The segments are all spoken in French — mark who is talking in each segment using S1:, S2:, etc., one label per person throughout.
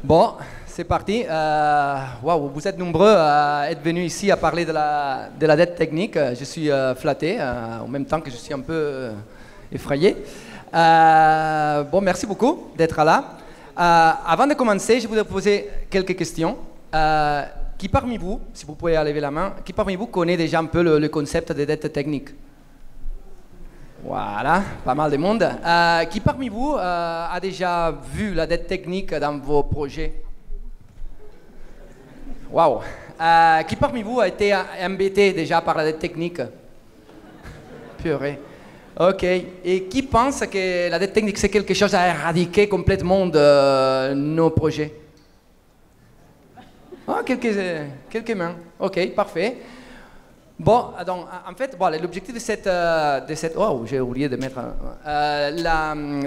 S1: Bon, c'est parti. Waouh, vous êtes nombreux à être venus ici à parler de la dette technique. Je suis flatté, en même temps que je suis un peu effrayé. Bon, merci beaucoup d'être là. Avant de commencer, je voudrais poser quelques questions. Qui parmi vous, si vous pouvez lever la main, qui parmi vous connaît déjà un peu le concept de dette technique? Voilà, pas mal de monde. Qui parmi vous a déjà vu la dette technique dans vos projets? Waouh. Qui parmi vous a été embêté déjà par la dette technique? Purée. Ok. Et qui pense que la dette technique c'est quelque chose à éradiquer complètement de nos projets? Ah, quelques mains. Ok, parfait. Bon, donc, en fait, voilà, l'objectif de cette oh, j'ai oublié de mettre.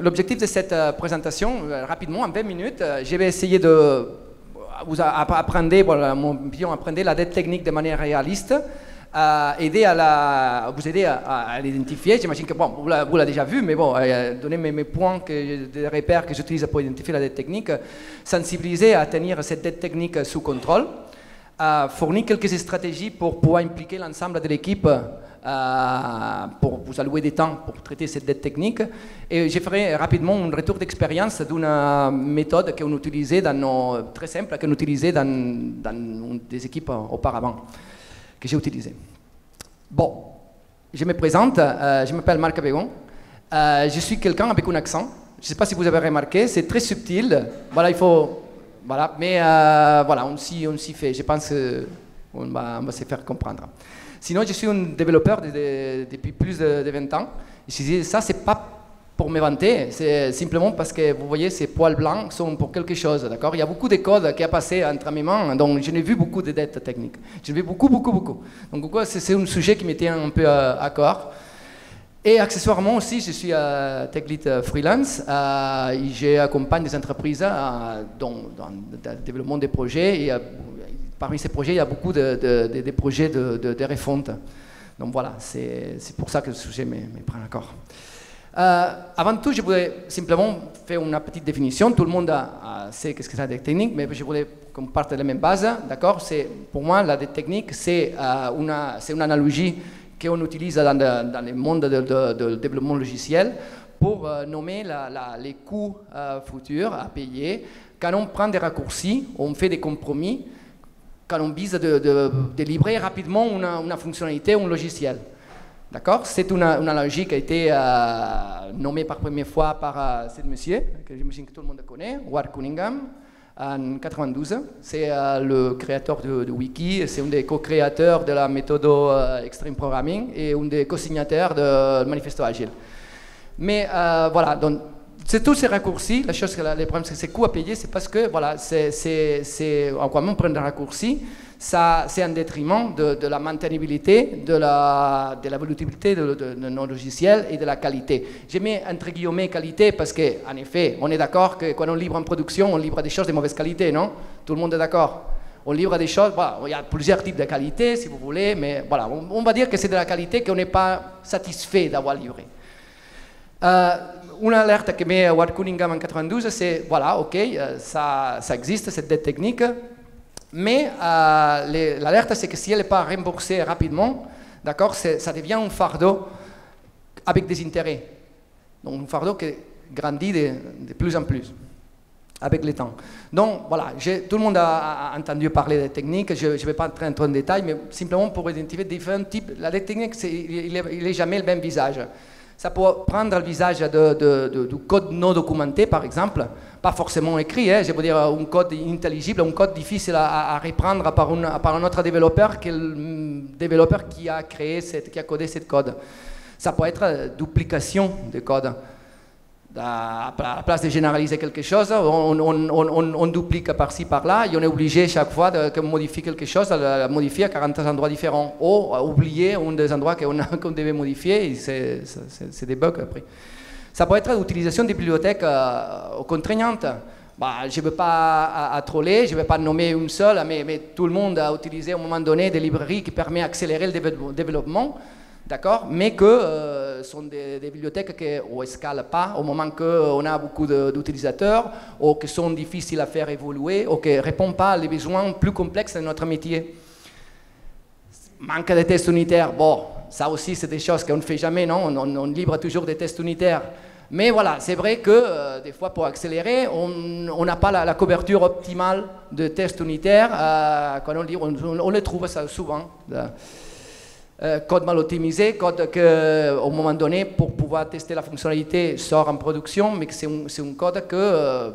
S1: L'objectif de cette présentation, rapidement, en 20 minutes, je vais essayer de vous apprendre, voilà, mon pion, apprendre la dette technique de manière réaliste, vous aider à l'identifier. J'imagine que bon, vous l'avez déjà vu, mais bon, donner mes points, des repères que j'utilise pour identifier la dette technique, sensibiliser à tenir cette dette technique sous contrôle. Fournir quelques stratégies pour pouvoir impliquer l'ensemble de l'équipe pour vous allouer des temps pour traiter cette dette technique. Et je ferai rapidement un retour d'expérience d'une méthode qu'on utilisait très simple, qu'on utilisait dans des équipes auparavant, que j'ai utilisé. Bon, je me présente, je m'appelle Marc Bégon, je suis quelqu'un avec un accent, je ne sais pas si vous avez remarqué, c'est très subtil, voilà, il faut... Voilà, mais voilà, on s'y fait. Je pense qu'on va se faire comprendre. Sinon, je suis un développeur depuis plus de 20 ans. Je dis, ça, c'est pas pour me vanter, c'est simplement parce que, vous voyez, ces poils blancs sont pour quelque chose, d'accord? Il y a beaucoup de code qui a passé entre mes mains, donc je n'ai vu beaucoup de dettes techniques. Je n'ai vu beaucoup. Donc, c'est un sujet qui me tient un peu à cœur. Et accessoirement aussi, je suis Tech Lead Freelance. J'accompagne des entreprises dans le développement des projets. Et parmi ces projets, il y a beaucoup de projets de refonte. Donc voilà, c'est pour ça que le sujet me prend à cœur. Avant tout, je voulais simplement faire une petite définition. Tout le monde sait ce que c'est la dette technique, mais je voulais qu'on parte de la même base. D'accord? Pour moi, la dette technique, c'est une analogie qu'on utilise dans le monde du développement logiciel pour nommer les coûts futurs à payer quand on prend des raccourcis, on fait des compromis, quand on vise de livrer rapidement une fonctionnalité ou un logiciel. D'accord? C'est une analogie qui a été nommée par première fois par ce monsieur, que j'imagine que tout le monde connaît, Ward Cunningham, en 92. C'est le créateur de Wiki, c'est un des co-créateurs de la méthode Extreme Programming et un des co-signataires du Manifesto Agile. Mais voilà, donc c'est tous ces raccourcis. La chose, le problème, c'est que ces coûts à payer, c'est parce que voilà, en quoi même prendre des raccourcis, c'est un détriment de la maintenabilité, de la volatilité de nos logiciels et de la qualité. J'ai mis entre guillemets qualité parce qu'en effet, on est d'accord que quand on livre en production, on livre des choses de mauvaise qualité, non? Tout le monde est d'accord? On livre des choses, voilà, il y a plusieurs types de qualité, si vous voulez, mais voilà, on va dire que c'est de la qualité qu'on n'est pas satisfait d'avoir livré. Une alerte que met Ward Cunningham en 92, c'est, voilà, ok, ça existe, cette dette technique, mais l'alerte, c'est que si elle n'est pas remboursée rapidement, d'accord, ça devient un fardeau avec des intérêts. Donc un fardeau qui grandit de plus en plus avec le temps. Donc voilà, tout le monde a entendu parler des techniques, je ne vais pas entrer en détail, mais simplement pour identifier différents types. La dette technique, il n'est jamais le même visage. Ça peut prendre le visage du code non documenté, par exemple, pas forcément écrit, je veux dire un code inintelligible, un code difficile à reprendre par un autre développeur que le développeur qui a codé ce code. Ça peut être duplication de code. À la place de généraliser quelque chose, on duplique par-ci, par-là, et on est obligé chaque fois de modifier quelque chose, de le modifier à 40 endroits différents, ou oublier un des endroits qu'on devait modifier, et c'est des bugs après. Ça peut être l'utilisation des bibliothèques contraignantes. Bah, je ne veux pas troller, je ne vais pas nommer une seule, mais tout le monde a utilisé à un moment donné des librairies qui permettent d'accélérer le développement, d'accord, mais que sont des bibliothèques qui ne escalent pas au moment qu'on a beaucoup d'utilisateurs, ou qui sont difficiles à faire évoluer, ou qui ne répondent pas aux besoins plus complexes de notre métier. Manque de tests unitaires, bon, ça aussi c'est des choses qu'on ne fait jamais, non? On livre toujours des tests unitaires. Mais voilà, c'est vrai que des fois pour accélérer, on n'a pas la couverture optimale de tests unitaires. Quand on livre, on les trouve ça souvent. Code mal optimisé, code qu'au moment donné, pour pouvoir tester la fonctionnalité, sort en production, mais c'est un code que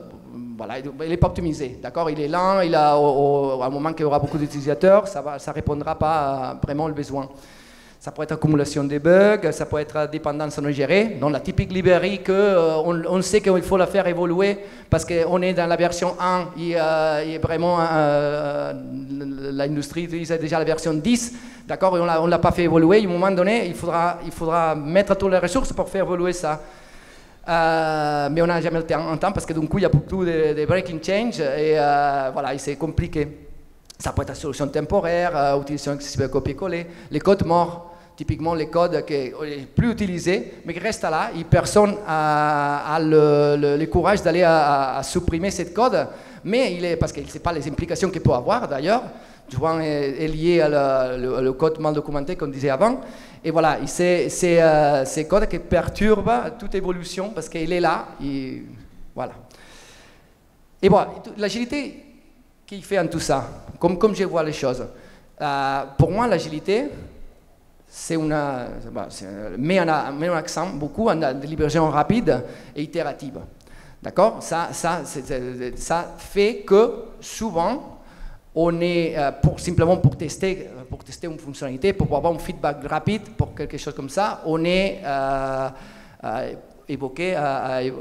S1: voilà, il n'est pas optimisé, d'accord? Il est lent, à un moment qu'il y aura beaucoup d'utilisateurs, ça ne répondra pas vraiment aux besoins. Ça peut être accumulation de bugs, ça peut être dépendance non gérée. Dans la typique librairie on sait qu'il faut la faire évoluer parce qu'on est dans la version 1 et vraiment l'industrie utilise déjà la version 10, d'accord? Et on ne l'a pas fait évoluer. À un moment donné, il faudra mettre toutes les ressources pour faire évoluer ça. Mais on n'a jamais le temps parce que d'un coup il y a beaucoup de breaking change et voilà, c'est compliqué. Ça peut être solution temporaire, utilisation accessible copier-coller, les codes morts. Typiquement, les codes qui sont plus utilisés, mais qui restent là, et personne n'a le courage d'aller à supprimer ce code, mais parce qu'il ne sait pas les implications qu'il peut avoir d'ailleurs. Souvent est lié à le code mal documenté, comme on disait avant. Et voilà, c'est ce code qui perturbe toute évolution parce qu'il est là. Et voilà. Et voilà, l'agilité, qui fait en tout ça, comme je vois les choses. Pour moi, l'agilité, met un accent beaucoup en la livraison rapide et itérative. D'accord? Ça fait que souvent, on est simplement pour tester une fonctionnalité, pour avoir un feedback rapide, pour quelque chose comme ça, on est évoqué je ne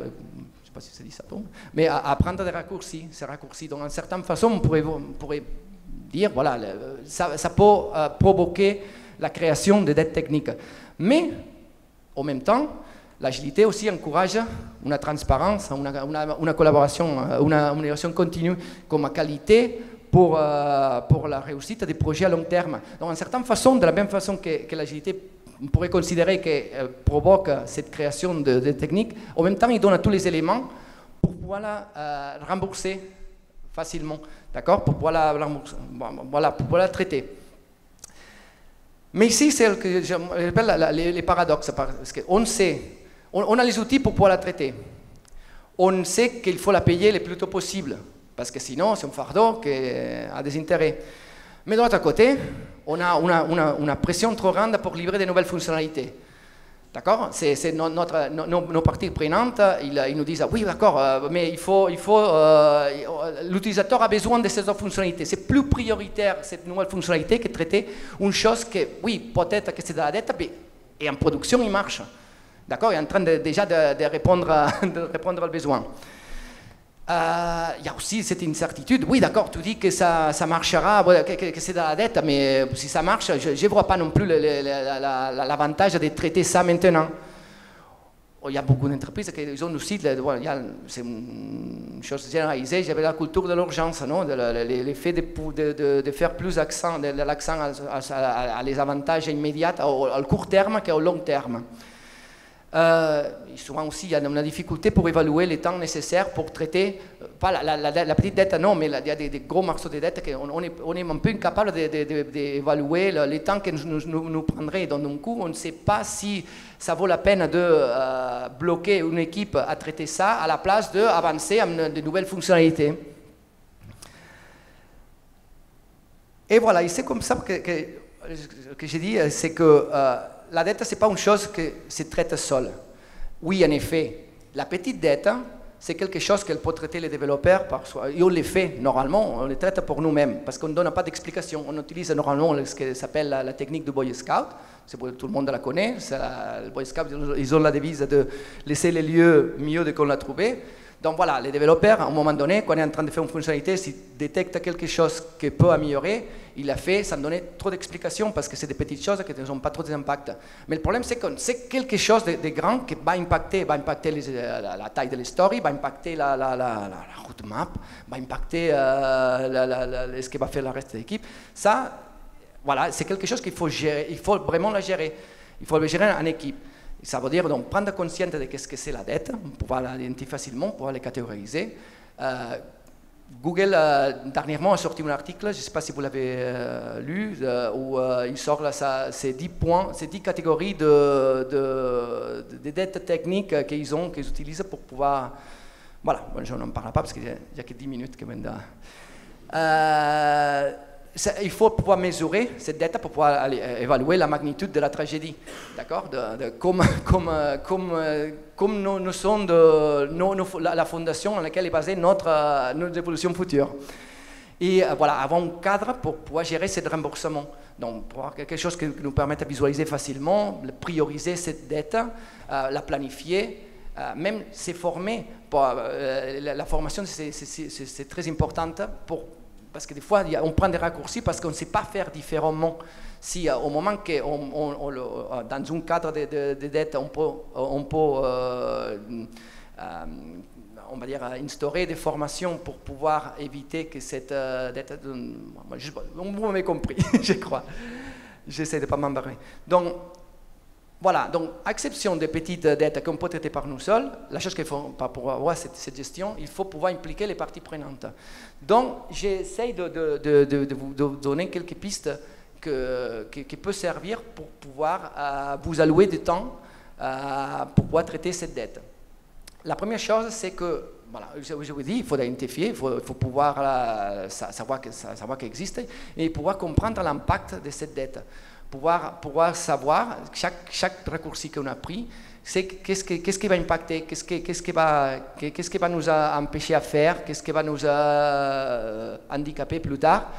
S1: sais pas si ça dit ça, mais à prendre des raccourcis. Ces raccourcis, donc, d'une certaine façon, on pourrait dire, voilà, ça peut provoquer la création de dettes techniques. Mais, en même temps, l'agilité aussi encourage une transparence, une collaboration, une amélioration continue comme qualité pour la réussite des projets à long terme. Donc, d'une certaine façon, de la même façon que l'agilité, on pourrait considérer qu'elle provoque cette création de techniques, en même temps, il donne tous les éléments pour pouvoir la rembourser facilement, d'accord? Pour pouvoir la traiter. Mais ici, c'est ce que j'appelle les paradoxes, parce qu'on sait, on a les outils pour pouvoir la traiter. On sait qu'il faut la payer le plus tôt possible, parce que sinon, c'est un fardeau qui a des intérêts. Mais de l'autre côté, on a une pression trop grande pour livrer de nouvelles fonctionnalités. D'accord? C'est nos parties prenantes, ils nous disent, oui, d'accord, mais l'utilisateur a besoin de ces autres fonctionnalités. C'est plus prioritaire, cette nouvelle fonctionnalité, que traiter une chose que, oui, peut-être que c'est de la dette, mais et en production, il marche. D'accord? Il est en train déjà de répondre aux besoins. Il y a aussi cette incertitude. Oui, d'accord, tu dis que ça marchera, que c'est de la dette, mais si ça marche, je ne vois pas non plus l'avantage de traiter ça maintenant. Il y a beaucoup d'entreprises qui ont aussi, c'est une chose généralisée, j'avais la culture de l'urgence, l'effet de faire plus l'accent à les avantages immédiats, au court terme qu'au long terme. Souvent aussi, il y a une difficulté pour évaluer les temps nécessaires pour traiter, pas la petite dette, non, mais il y a des gros morceaux de dette qu'on est un peu incapable d'évaluer les temps que nous prendrait. Donc, d'un coup, on ne sait pas si ça vaut la peine de bloquer une équipe à traiter ça à la place d'avancer à de nouvelles fonctionnalités. Et voilà, et c'est comme ça que j'ai dit, c'est que la dette, ce n'est pas une chose qui se traite seule. Oui, en effet, la petite dette, c'est quelque chose qu'elle peut traiter les développeurs par soi. Et on les fait normalement, on les traite pour nous-mêmes, parce qu'on ne donne pas d'explication. On utilise normalement ce qui s'appelle la technique du Boy Scout. Tout le monde la connaît. Le Boy Scout, ils ont la devise de laisser les lieux mieux dès qu'on l'a trouvé. Donc voilà, les développeurs, à un moment donné, quand on est en train de faire une fonctionnalité, s'ils détectent quelque chose qui peut améliorer, il l'a fait sans donner trop d'explications parce que c'est des petites choses qui n'ont pas trop d'impact. Mais le problème, c'est que c'est quelque chose de grand qui va impacter la taille de la story, va impacter la roadmap, va impacter ce que va faire le reste de l'équipe. Ça, voilà, c'est quelque chose qu'il faut gérer, il faut vraiment la gérer. Il faut le gérer en équipe. Ça veut dire donc prendre conscience de ce que c'est la dette, pouvoir l'identifier facilement, pouvoir les catégoriser. Google, dernièrement, a sorti un article, je ne sais pas si vous l'avez lu, où il sort là, ces 10 points, ces 10 catégories de dettes techniques qu'ils utilisent pour pouvoir... Voilà, je n'en parle pas parce qu'il n'y a que 10 minutes que maintenant. Il faut pouvoir mesurer cette dette pour pouvoir évaluer la magnitude de la tragédie, d'accord, comme nous sommes la fondation dans laquelle est basée notre évolution future. Et voilà, avoir un cadre pour pouvoir gérer ce remboursement. Donc, pour avoir quelque chose qui nous permette de visualiser facilement, de prioriser cette dette, la planifier, même se former. La formation, c'est très importante parce que des fois, on prend des raccourcis parce qu'on ne sait pas faire différemment. Si au moment que dans un cadre de dette, on peut on va dire, instaurer des formations pour pouvoir éviter que cette dette... vous m'avez compris, je crois. J'essaie de ne pas m'embarrer. Donc, voilà, donc, exception des petites dettes qu'on peut traiter par nous seuls, la chose qu'il faut, pour avoir cette gestion, il faut pouvoir impliquer les parties prenantes. Donc, j'essaie de vous donner quelques pistes qui peuvent servir pour pouvoir vous allouer du temps pour pouvoir traiter cette dette. La première chose, c'est que, voilà, je vous dis, il faut identifier, il faut pouvoir savoir qu'elle existe et pouvoir comprendre l'impact de cette dette. Pouvoir savoir, chaque raccourci qu'on a pris, c'est qu'est-ce qui va impacter, qu'est-ce qui va nous empêcher à faire, qu'est-ce qui va nous handicaper plus tard.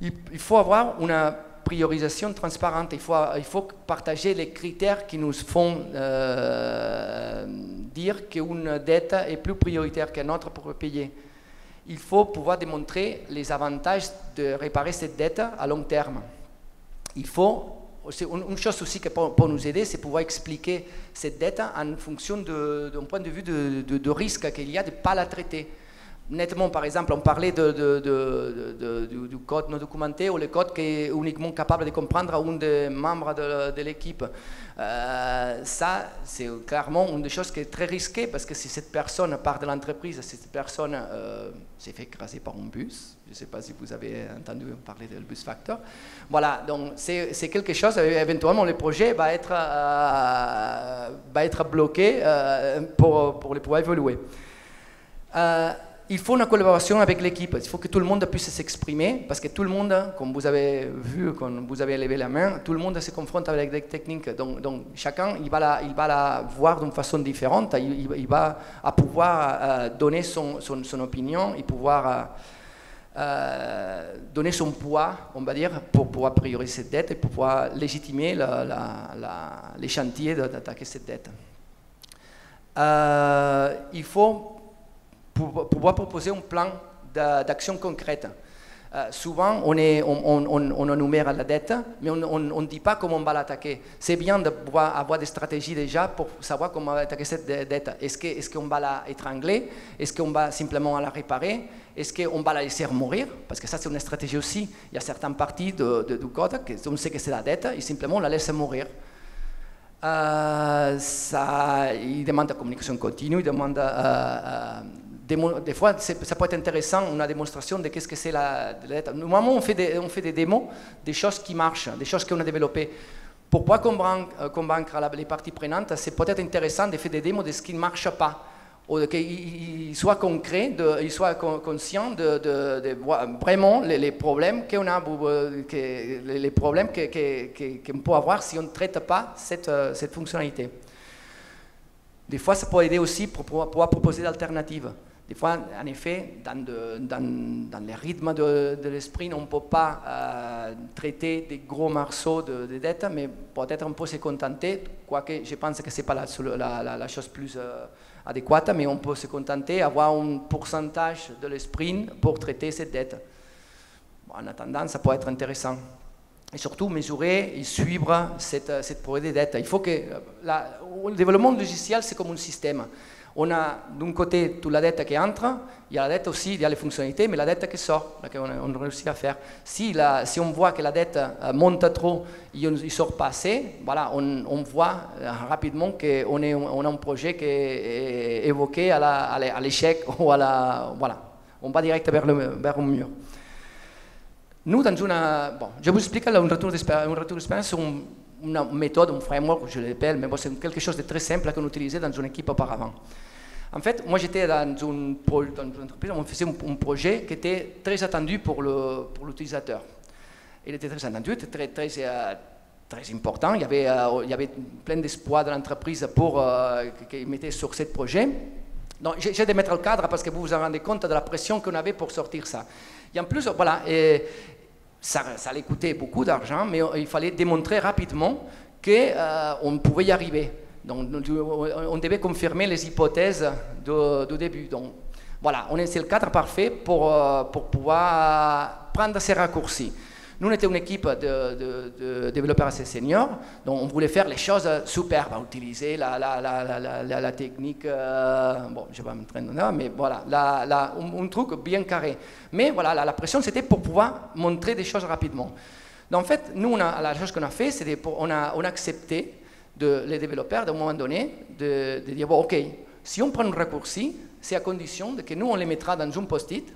S1: Il faut avoir une priorisation transparente, il faut partager les critères qui nous font dire qu'une dette est plus prioritaire qu'une autre pour payer. Il faut pouvoir démontrer les avantages de réparer cette dette à long terme. Il faut, une chose aussi qui peut nous aider, c'est pouvoir expliquer cette dette en fonction d'un point de vue de risque qu'il y a de ne pas la traiter. Nettement, par exemple, on parlait du code non documenté ou le code qui est uniquement capable de comprendre un des membres de l'équipe. Ça, c'est clairement une des choses qui est très risquée parce que si cette personne part de l'entreprise, si cette personne s'est fait écraser par un bus, je ne sais pas si vous avez entendu parler du bus factor. Voilà, donc c'est quelque chose, éventuellement le projet va être bloqué pour pouvoir évoluer. Il faut une collaboration avec l'équipe, il faut que tout le monde puisse s'exprimer, parce que tout le monde, comme vous avez vu, quand vous avez levé la main, tout le monde se confronte avec des techniques, donc chacun il va la voir d'une façon différente, il va pouvoir donner son opinion et pouvoir donner son poids, on va dire, pour pouvoir prioriser cette dette et pour pouvoir légitimer les chantiers d'attaquer cette dette. Il faut pouvoir proposer un plan d'action concrète. Souvent, on énumère la dette, mais on ne dit pas comment on va l'attaquer. C'est bien de pouvoir avoir des stratégies déjà pour savoir comment on va attaquer cette dette. Est-ce qu'on va la étrangler? Est-ce qu'on va simplement la réparer? Est-ce qu'on va la laisser mourir? Parce que ça, c'est une stratégie aussi. Il y a certaines parties du code, on sait que c'est la dette, et simplement on la laisse mourir. Il demande la communication continue, il demande... des fois, ça peut être intéressant, une démonstration de qu'est-ce que c'est la dette. Normalement, on fait des démos, des choses qui marchent, des choses qu'on a développées. Pour pouvoir convaincre les parties prenantes, c'est peut-être intéressant de faire des démos de ce qui ne marche pas, ou qu'ils soient concrets, qu'ils soient conscients de vraiment les problèmes qu'on a, les problèmes qu'on peut avoir si on ne traite pas cette fonctionnalité. Des fois, ça peut aider aussi pour pouvoir proposer d'alternatives. Des fois, en effet, dans les rythmes de l'esprit, on ne peut pas traiter des gros morceaux de dettes, mais peut-être on peut se contenter, quoique je pense que ce n'est pas la chose plus adéquate, mais on peut se contenter d'avoir un pourcentage de l'esprit pour traiter cette dette. Bon, en attendant, ça peut être intéressant. Et surtout, mesurer et suivre cette période de dette. Il faut que le développement logiciel, c'est comme un système. On a d'un côté toute la dette qui entre, il y a la dette aussi, il y a les fonctionnalités, mais la dette qui sort, qu'on réussit à faire. Si on voit que la dette monte trop, il ne sort pas assez, voilà, on voit rapidement qu'on a un projet qui est évoqué à l'échec ou à la... Voilà, on va direct vers un mur. Nous, je vous explique un retour d'expérience sur une méthode, un framework, je l'appelle, mais bon, c'est quelque chose de très simple qu'on utilisait dans une équipe auparavant. En fait, moi j'étais dans une entreprise, on faisait un projet qui était très attendu pour l'utilisateur. Il était très attendu, était très important, il y avait plein d'espoir de l'entreprise qui mettait sur ce projet. Donc j'ai de mettre le cadre parce que vous vous rendez compte de la pression qu'on avait pour sortir ça. Et en plus, voilà, ça allait coûter beaucoup d'argent, mais il fallait démontrer rapidement qu'on pouvait y arriver. Donc, on devait confirmer les hypothèses du début. Donc, voilà, c'est le cadre parfait pour pouvoir prendre ces raccourcis. Nous, on était une équipe de développeurs assez seniors, donc on voulait faire les choses super, utiliser la technique, bon, je ne vais pas m'entraîner là, mais voilà, un truc bien carré. Mais voilà, la pression, c'était pour pouvoir montrer des choses rapidement. Donc, en fait, nous, la chose qu'on a fait, c'est qu'on a accepté les développeurs, à un moment donné, de dire, bon, OK, si on prend un raccourci, c'est à condition que nous, on les mettra dans un post-it,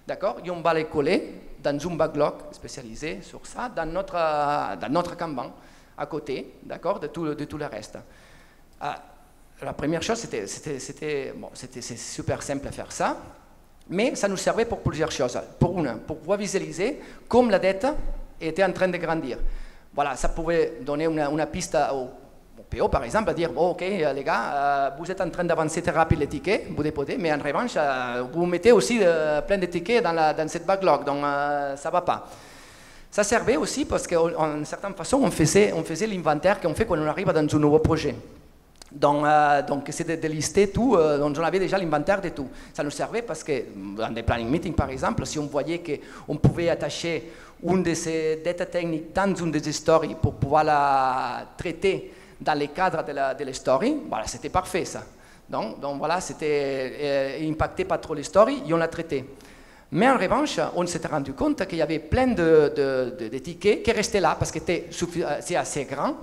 S1: d'accord, et on va les coller dans un backlog spécialisé sur ça, dans notre Kanban, à côté, d'accord, de tout le reste. La première chose, c'était super simple à faire ça, mais ça nous servait pour plusieurs choses. Pour pouvoir visualiser comme la dette était en train de grandir. Voilà, ça pouvait donner une piste au PO, par exemple, à dire, bon, OK, les gars, vous êtes en train d'avancer très rapide les tickets, vous déposez, mais en revanche, vous mettez aussi plein de tickets dans cette backlog, donc ça ne va pas. Ça servait aussi parce qu'en certaine façon, on faisait l'inventaire qu'on fait quand on arrive dans un nouveau projet. Donc c'est de lister tout, donc on avait déjà l'inventaire de tout. Ça nous servait parce que dans des planning meetings, par exemple, si on voyait qu'on pouvait attacher une de ces data techniques dans une des stories pour pouvoir la traiter dans les cadres de la story, voilà, c'était parfait ça. Donc voilà, c'était impacté pas trop les stories et on l'a traité. Mais en revanche, on s'était rendu compte qu'il y avait plein de tickets qui restaient là parce que c'est assez grand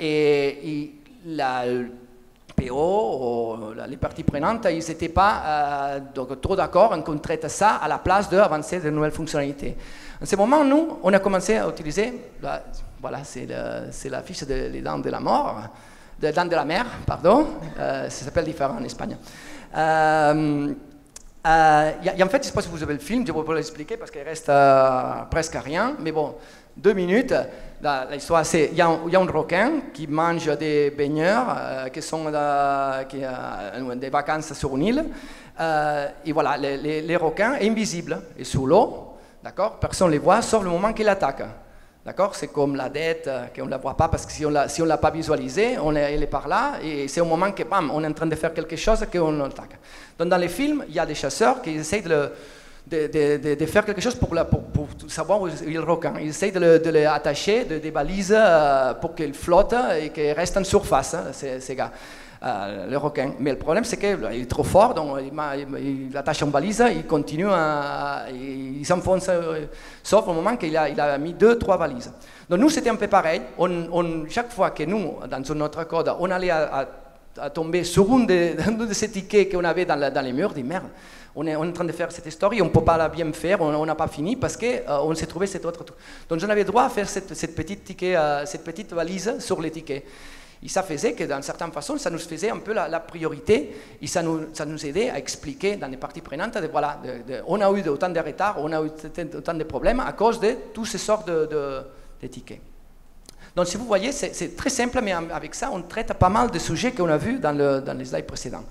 S1: et le PO, ou les parties prenantes, ils n'étaient pas trop d'accord qu'on traite ça à la place d'avancer de nouvelles fonctionnalités. En ce moment, nous, on a commencé à utiliser, voilà, c'est la fiche des dents de la mort, des dents de la mer, pardon, ça s'appelle différent en espagnol. En fait, je ne sais pas si vous avez le film, je vais vous l'expliquer parce qu'il reste presque rien, mais bon, 2 minutes. L'histoire, c'est il y a un requin qui mange des baigneurs qui sont des vacances sur une île. Et voilà, les requins sont invisibles et sous l'eau, d'accord, personne ne les voit sauf le moment qu'ils attaquent. D'accord, c'est comme la dette, qu'on ne la voit pas parce que si on ne l'a pas visualisée, elle est par là et c'est au moment que bam, on est en train de faire quelque chose qu'on l'attaque. Donc dans les films, il y a des chasseurs qui essayent de faire quelque chose pour savoir où est le requin. Ils essayent de les attacher des balises pour qu'il flotte et qu'il reste en surface, ces gars. Le requin. Mais le problème, c'est qu'il est trop fort, donc il attache une balise, il continue, il s'enfonce, sauf au moment qu'il a mis 2-3 valises. Donc nous, c'était un peu pareil. Chaque fois que nous, dans notre code, on allait à tomber sur un de ces tickets qu'on avait dans les murs, on dit merde, on est en train de faire cette histoire, on ne peut pas la bien faire, on n'a pas fini parce qu'on s'est trouvé cet autre truc. Donc j'en avais droit à faire cette petite valise sur les tickets. Et ça faisait que, d'une certaine façon, ça nous faisait un peu la priorité et ça nous aidait à expliquer dans les parties prenantes, voilà, on a eu autant de retard, on a eu autant de problèmes à cause de toutes ces sortes de tickets. Donc, si vous voyez, c'est très simple, mais avec ça, on traite pas mal de sujets qu'on a vus dans les slides précédents.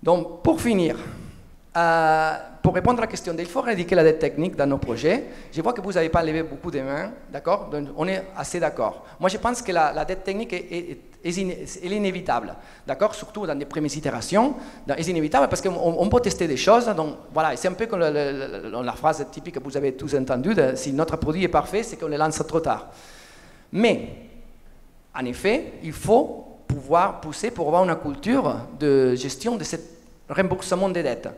S1: Donc, pour finir, pour répondre à la question il faut éradiquer la dette technique dans nos projets, je vois que vous n'avez pas levé beaucoup de mains, d'accord? Donc, on est assez d'accord. Moi, je pense que la dette technique est inévitable, d'accord? Surtout dans les premières itérations, est inévitable parce qu'on peut tester des choses. Donc, voilà, c'est un peu comme la phrase typique que vous avez tous entendue, si notre produit est parfait, c'est qu'on le lance trop tard. Mais, en effet, il faut pouvoir pousser pour avoir une culture de gestion de ce remboursement des dettes.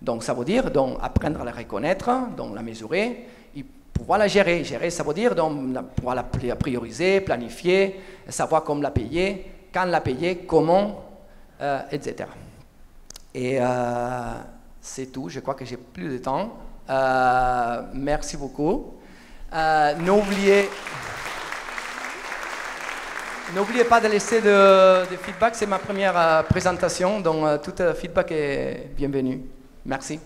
S1: Donc ça veut dire donc, apprendre à la reconnaître, donc la mesurer, et pouvoir la gérer. Gérer, ça veut dire donc, pouvoir la prioriser, planifier, savoir comment la payer, quand la payer, comment, etc. Et c'est tout, je crois que j'ai plus de temps. Merci beaucoup. N'oubliez pas de laisser des feedbacks, c'est ma première présentation, donc tout feedback est bienvenu. Merci.